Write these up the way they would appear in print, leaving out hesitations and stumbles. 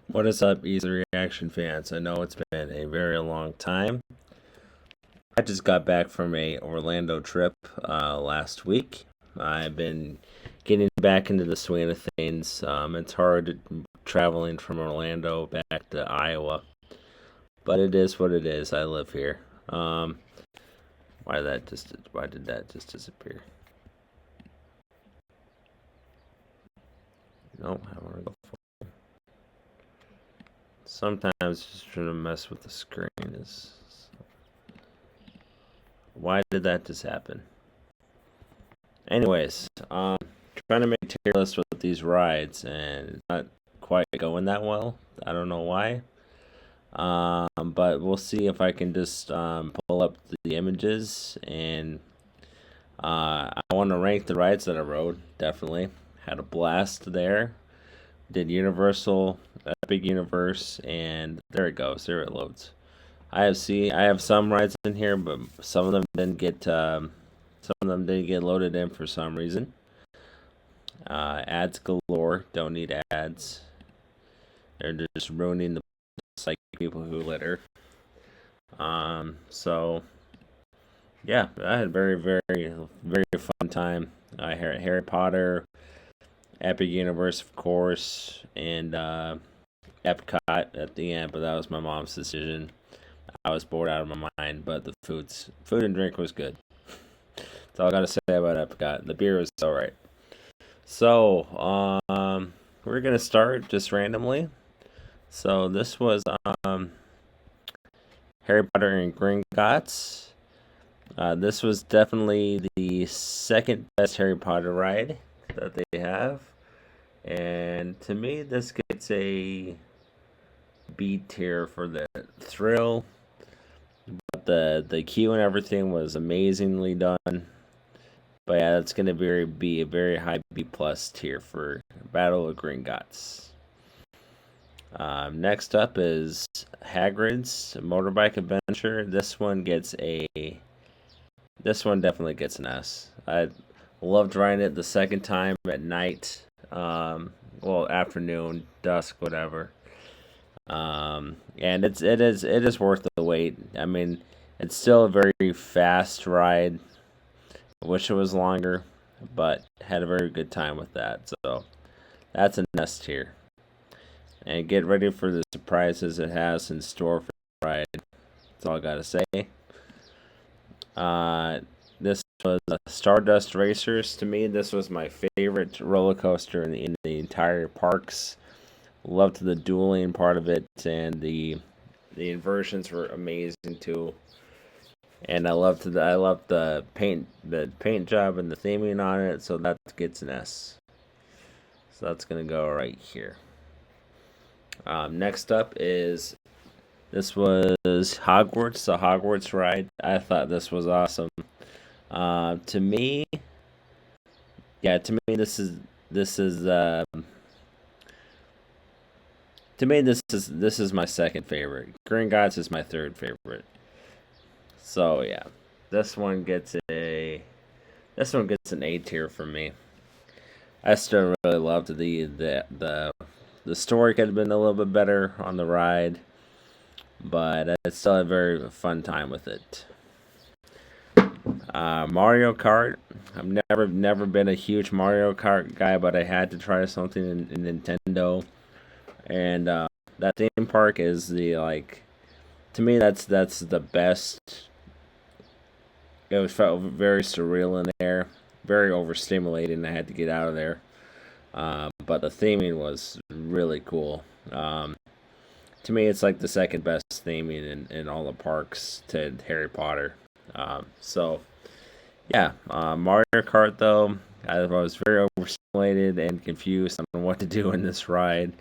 What is up, Easy Reaction fans? I know it's been a very long time. I just got back from a Orlando trip last week. I've been getting back into the swing of things. It's hard traveling from Orlando back to Iowa, but it is what it is. I live here. Why did that just disappear? No, I want to go. Sometimes just trying to mess with the screen is. Why did that just happen? Anyways, trying to make a tier list with these rides, and it's not quite going that well. I don't know why. But we'll see if I can just pull up the images, and I want to rank the rides that I rode. Definitely had a blast there. Did Universal, Epic Universe, and there it goes. There it loads. I have some rides in here, but some of them didn't get loaded in for some reason. Ads galore. Don't need ads. They're just ruining the like people who litter. So yeah, I had a very fun time. I had Harry Potter, Epic Universe, of course, and Epcot at the end, but that was my mom's decision. I was bored out of my mind, but the food and drink was good. That's all I gotta say about Epcot. The beer was all right. So, we're gonna start just randomly. So this was um, Harry Potter and Gringotts. This was definitely the second best Harry Potter ride that they have, and to me, this gets a B tier for the thrill. But the queue and everything was amazingly done. But yeah, that's gonna be a very high B plus tier for Battle of Gringotts. Next up is Hagrid's Motorbike Adventure. This one definitely gets an S. I loved riding it the second time at night, well, afternoon, dusk, whatever. And it is worth the wait. I mean, it's still a very fast ride. I wish it was longer, but had a very good time with that. So that's a S tier. And get ready for the surprises it has in store for the ride. That's all I gotta say. This was Stardust Racers. To me, this was my favorite roller coaster in the entire parks. Loved the dueling part of it, and the inversions were amazing too. And I loved the paint job and the theming on it. So that gets an S. So that's gonna go right here. Next up is this was Hogwarts, the Hogwarts ride. I thought this was awesome. To me, yeah, this is to me this is my second favorite. Gringotts is my third favorite. So yeah, this one gets a this one gets an A tier for me. I still really loved the story could have been a little bit better on the ride, but I still had a very fun time with it. Mario Kart. I've never been a huge Mario Kart guy, but I had to try something in Nintendo, and that theme park is the like to me that's the best. It was felt very surreal in there, very overstimulating. I had to get out of there, but the theming was really cool. To me, it's like the second best theming in all the parks to Harry Potter. So yeah, Mario Kart though, I was very overstimulated and confused on what to do in this ride.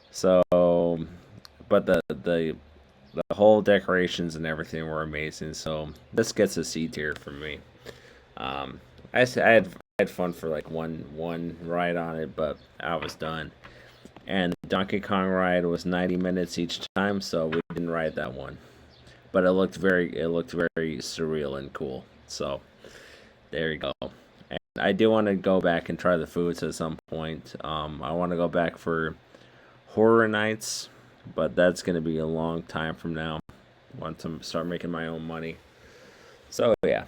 So, but the whole decorations and everything were amazing. So this gets a C tier for me. I had fun for like one ride on it, but I was done. And the Donkey Kong ride was 90 minutes each time, so we didn't ride that one. But it looked very surreal and cool. So there you go. And I do want to go back and try the foods at some point. I want to go back for Horror Nights, but that's gonna be a long time from now. Want to start making my own money. So yeah,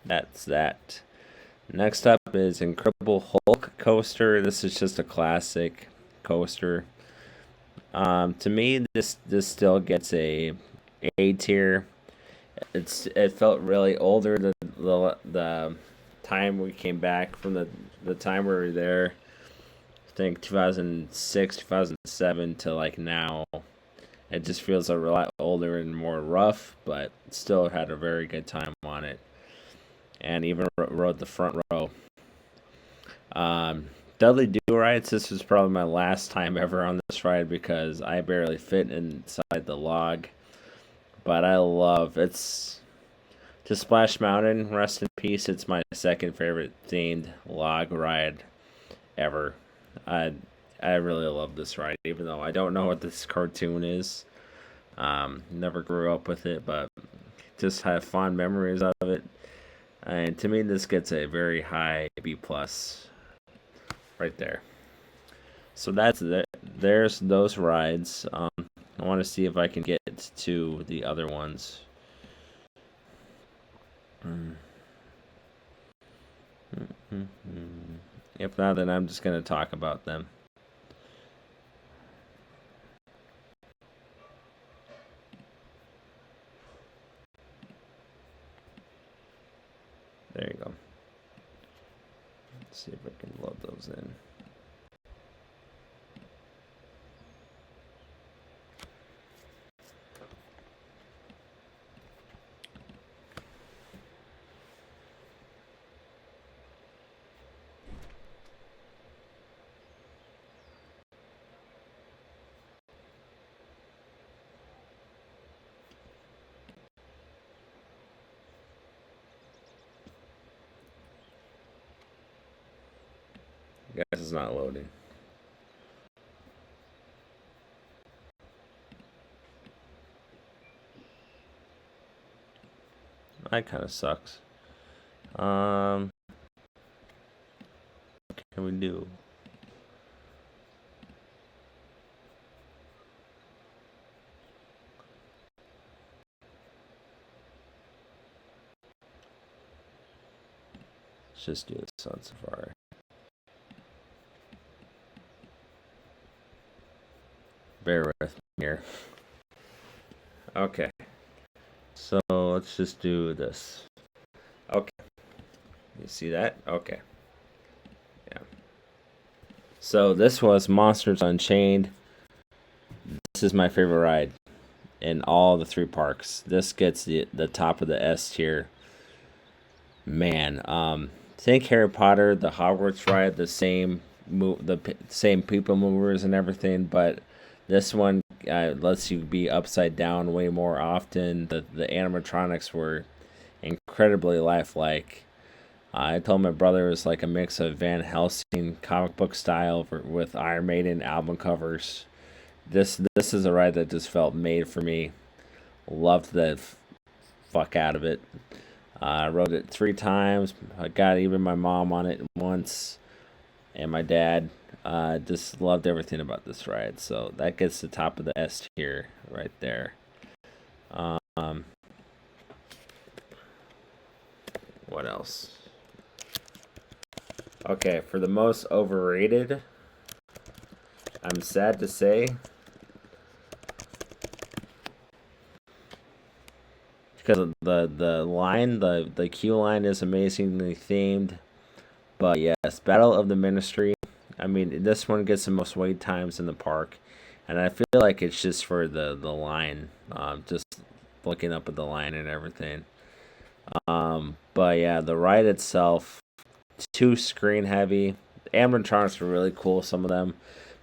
that's that. Next up is Incredible Hulk coaster. This is just a classic coaster. To me, this still gets A tier. It felt really older the time we came back from the time we were there. I think 2006, 2007 to like now. It just feels a lot older and more rough, but still had a very good time on it. And even rode the front row. Dudley Do Rides. This was probably my last time ever on this ride because I barely fit inside the log. But I love it's to Splash Mountain. Rest in peace. It's my second favorite themed log ride ever. I I really love this ride, even though I don't know what this cartoon is. Never grew up with it, but just have fond memories of it. And to me, this gets a very high B plus right there. So there's those rides. I want to see if I can get to the other ones. Mm. If not, then I'm just gonna talk about them. There you go. Let's see if I can load those in. Guys, it's not loading. That kind of sucks. What can we do? Let's just do this on Safari. Bear with me here. Okay. So let's just do this. Okay. You see that? Okay. Yeah. So this was Monsters Unchained. This is my favorite ride in all the three parks. This gets the top of the S tier. Man, think Harry Potter, the Hogwarts ride, the same same people movers and everything, but this one lets you be upside down way more often. The animatronics were incredibly lifelike. I told my brother it was like a mix of Van Helsing comic book style with Iron Maiden album covers. This is a ride that just felt made for me. Loved the fuck out of it. I rode it 3 times. I got even my mom on it once, and my dad. Just loved everything about this ride. So that gets the top of the S tier right there. Um, what else? Okay, for the most overrated, I'm sad to say, because of the line, the queue line is amazingly themed. But yes, Battle of the Ministry. I mean, this one gets the most wait times in the park, and I feel like it's just for the line, just looking up at the line and everything. But yeah, the ride itself, too screen heavy. Animatronics were really cool, some of them,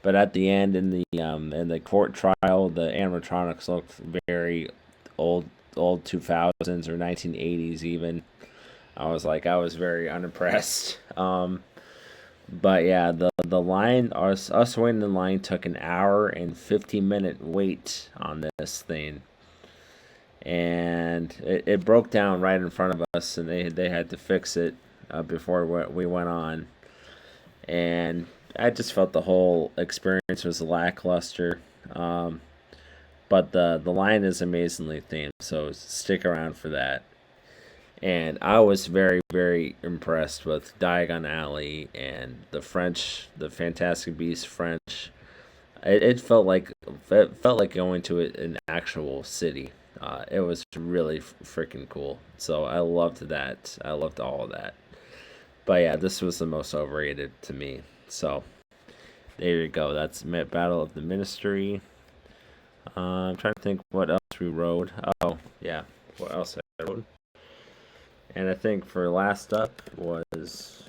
but at the end in the court trial, the animatronics looked very old, old 2000s or 1980s even. I was very unimpressed. But yeah, the line us waiting in line took an hour and 50-minute wait on this thing, and it broke down right in front of us, and they had to fix it before we went on, and I just felt the whole experience was lackluster. Um, but the line is amazingly themed, so stick around for that. And I was very, very impressed with Diagon Alley and the French, the Fantastic Beasts French. It felt like going to an actual city. It was really freaking cool. So I loved that. I loved all of that. But yeah, this was the most overrated to me. So there you go. That's Battle of the Ministry. I'm trying to think what else we rode. Oh yeah, what else I rode? And I think for last up was,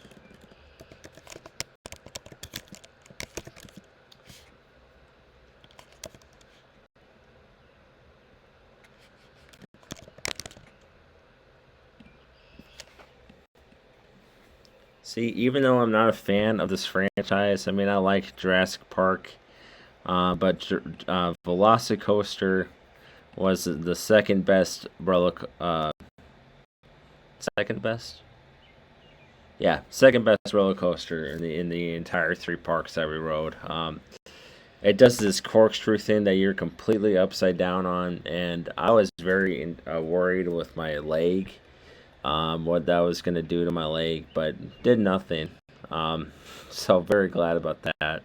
see, even though I'm not a fan of this franchise, I mean, I like Jurassic Park, but Velocicoaster was the second best second best, yeah, second best roller coaster in the entire three parks that we rode. It does this corkscrew thing that you're completely upside down on, and I was very worried with my leg, what that was gonna do to my leg, but did nothing. Um, so very glad about that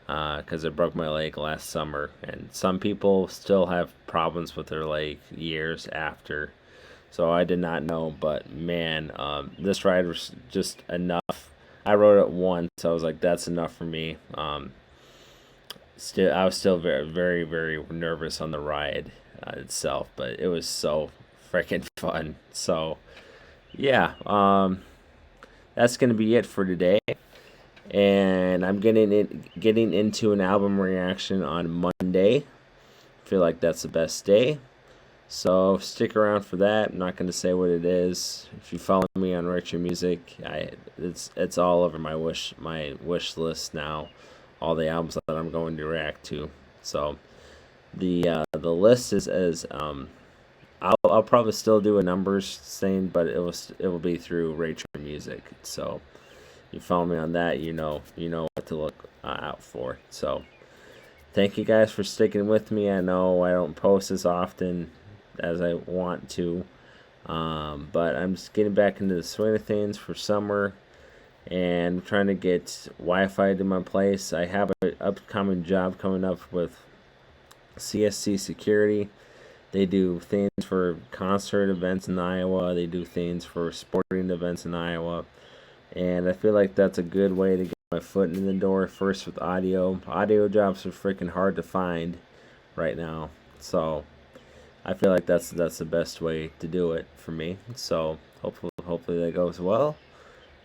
because it broke my leg last summer, and some people still have problems with their leg years after. So I did not know, but man, this ride was just enough. I rode it once, so I was like, that's enough for me. Still, I was still very, very, very nervous on the ride itself, but it was so freaking fun. So yeah, that's gonna be it for today. And I'm getting into an album reaction on Monday. Feel like that's the best day. So stick around for that. I'm not going to say what it is. If you follow me on Retro Music, it's all over my wish list now. All the albums that I'm going to react to. So the list is I'll probably still do a numbers thing, but it will be through Retro Music. So you follow me on that, you know what to look out for. So thank you guys for sticking with me. I know I don't post as often as I want to, but I'm just getting back into the swing of things for summer and trying to get Wi-Fi to my place. I have an upcoming job coming up with CSC Security. They do things for concert events in Iowa. They do things for sporting events in Iowa. And I feel like that's a good way to get my foot in the door first with audio. Audio jobs are freaking hard to find right now. So I feel like that's the best way to do it for me. So hopefully that goes well.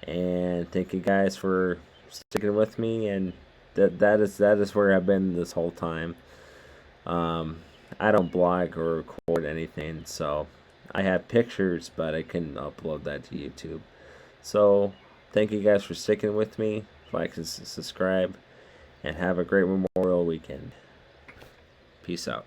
And thank you guys for sticking with me. And that is where I've been this whole time. Um, I don't blog or record anything, so I have pictures, but I couldn't upload that to YouTube. So thank you guys for sticking with me. Like and subscribe, and have a great Memorial weekend. Peace out.